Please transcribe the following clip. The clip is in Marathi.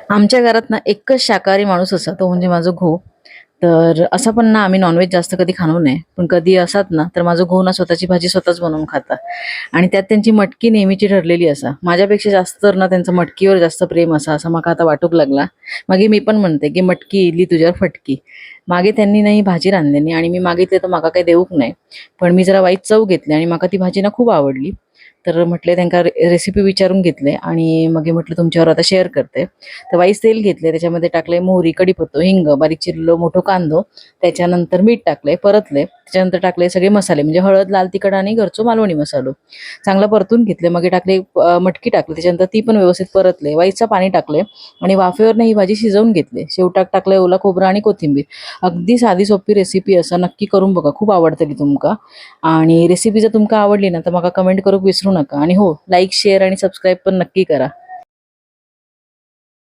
आमच्या घरात ना एकच शाकाहारी माणूस असा तो म्हणजे माझं घो. तर असं पण ना आम्ही नॉनव्हेज जास्त कधी खाणू नये, पण कधी असतात ना तर माझं घो ना स्वतःची भाजी स्वतःच बनवून खाता. आणि त्यात त्यांची मटकी नेहमीची ठरलेली असा. माझ्यापेक्षा जास्त तर ना त्यांचं मटकीवर जास्त प्रेम असा असं मला आता वाटूक लागला. मागे मी पण म्हणते की मटकी इली तुझ्यावर फटकी. मागे त्यांनी नाही भाजी रांधलेली आणि मी मागितले तर माका काही देऊक नाही. पण मी जरा वाईट चव घेतली आणि माका ती भाजी ना खूप आवडली. तर म्हटले त्यांना रेसिपी विचारून घेतले आणि मग हे म्हटलं तुमच्यावर आता शेअर करते. तर वाईस तेल घेतले, त्याच्यामध्ये टाकले मोहरी, कढीपत्ता, हिंग, बारीक चिरलेलो मोठं कांदो, त्याच्यानंतर मीठ टाकले, परतले, त्याच्यानंतर टाकले सगळे मसाले म्हणजे हळद, लाल तिखट आणि घरचो मालवणी मसालो. चांगला परतून घेतले. मग हे टाकले मटकी टाकली, त्याच्यानंतर ती पण व्यवस्थित परतले, वाईचं पाणी टाकले आणि वाफेवरनं ही भाजी शिजवून घेतली. शेवटाक टाकले ओला खोबरं आणि कोथिंबीर. अगदी साधी सोपी रेसिपी असं नक्की करून बघा, खूप आवडतली तुमका. आणि रेसिपी जर तुमका आवडली ना तर मला कमेंट करूक विसरू नका. आणि हो, लाईक शेअर आणि सबस्क्राईब पण नक्की करा.